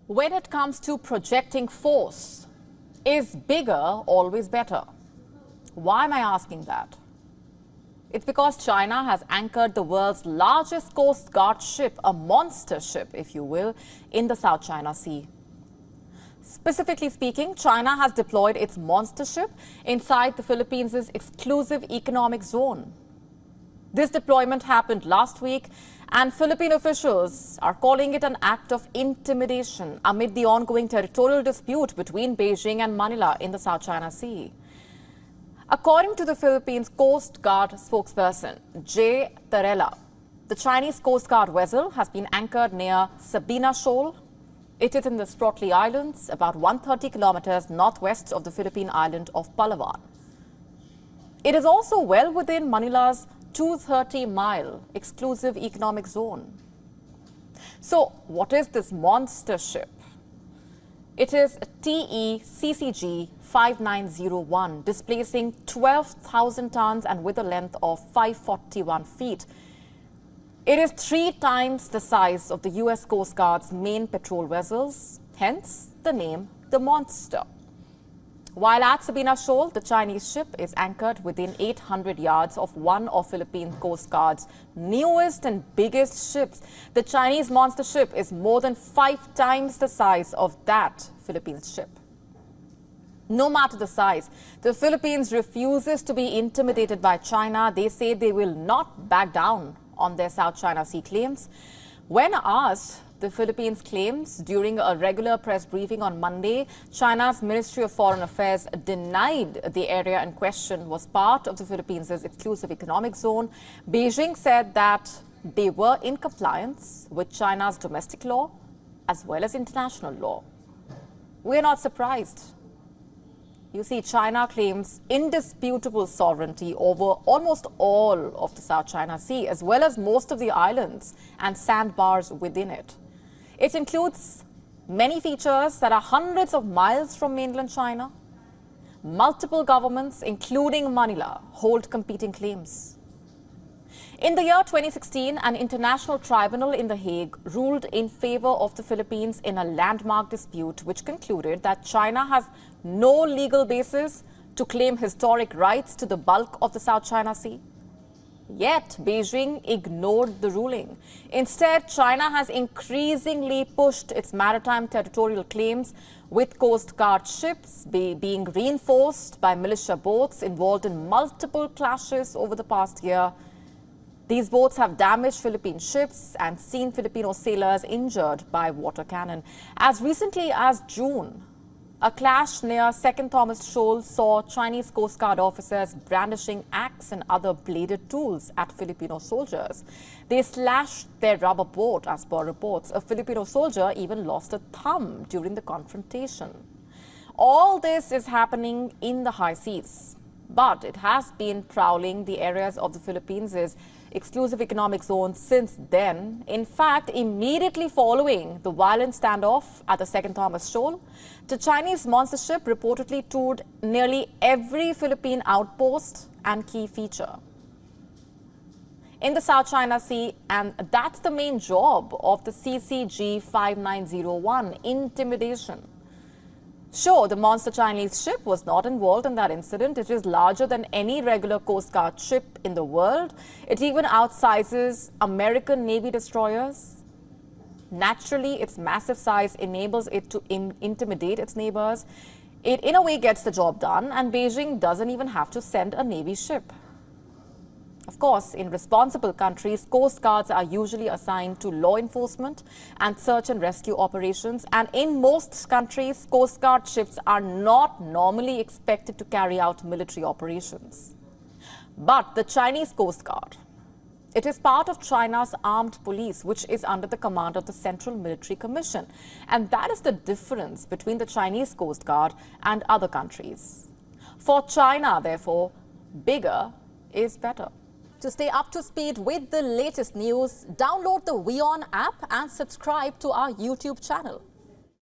When it comes to projecting force, is bigger always better? Why am I asking that? It's because China has anchored the world's largest Coast Guard ship, a monster ship, if you will, in the South China Sea. Specifically speaking, China has deployed its monster ship inside the Philippines' exclusive economic zone. This deployment happened last week, and Philippine officials are calling it an act of intimidation amid the ongoing territorial dispute between Beijing and Manila in the South China Sea. According to the Philippines Coast Guard spokesperson, J. Tarela, the Chinese Coast Guard vessel has been anchored near Sabina Shoal. It is in the Spratly Islands, about 130 kilometers northwest of the Philippine island of Palawan. It is also well within Manila's 230-mile exclusive economic zone. So, what is this monster ship? It is TECCG 5901, displacing 12,000 tons and with a length of 541 feet. It is 3 times the size of the U.S. Coast Guard's main patrol vessels, hence the name the Monster. While at Sabina Shoal, the Chinese ship is anchored within 800 yards of one of Philippine Coast Guard's newest and biggest ships. The Chinese monster ship is more than 5 times the size of that Philippines ship. No matter the size, the Philippines refuses to be intimidated by China. They say they will not back down on their South China Sea claims. When asked, the Philippines claims during a regular press briefing on Monday, China's Ministry of Foreign Affairs denied the area in question was part of the Philippines' exclusive economic zone. Beijing said that they were in compliance with China's domestic law as well as international law. We're not surprised. You see, China claims indisputable sovereignty over almost all of the South China Sea, as well as most of the islands and sandbars within it. It includes many features that are hundreds of miles from mainland China. Multiple governments, including Manila, hold competing claims. In the year 2016, an international tribunal in The Hague ruled in favor of the Philippines in a landmark dispute which concluded that China has no legal basis to claim historic rights to the bulk of the South China Sea. Yet, Beijing ignored the ruling. Instead, China has increasingly pushed its maritime territorial claims, with Coast Guard ships being reinforced by militia boats involved in multiple clashes over the past year. These boats have damaged Philippine ships and seen Filipino sailors injured by water cannon. As recently as June, a clash near 2nd Thomas Shoal saw Chinese Coast Guard officers brandishing axe and other bladed tools at Filipino soldiers. They slashed their rubber boat, as per reports. A Filipino soldier even lost a thumb during the confrontation. All this is happening in the high seas, but it has been prowling the areas of the Philippines' exclusive economic zone since then. In fact, immediately following the violent standoff at the 2nd Thomas Shoal, the Chinese monster ship reportedly toured nearly every Philippine outpost and key feature in the South China Sea, and that's the main job of the CCG 5901, intimidation. Sure, the monster Chinese ship was not involved in that incident. It is larger than any regular Coast Guard ship in the world. It even outsizes American Navy destroyers. Naturally, its massive size enables it to intimidate its neighbors. It, in a way, gets the job done, and Beijing doesn't even have to send a Navy ship. Of course, in responsible countries, Coast Guards are usually assigned to law enforcement and search and rescue operations. And in most countries, Coast Guard ships are not normally expected to carry out military operations. But the Chinese Coast Guard, it is part of China's armed police, which is under the command of the Central Military Commission. And that is the difference between the Chinese Coast Guard and other countries. For China, therefore, bigger is better. To stay up to speed with the latest news, download the WION app and subscribe to our YouTube channel.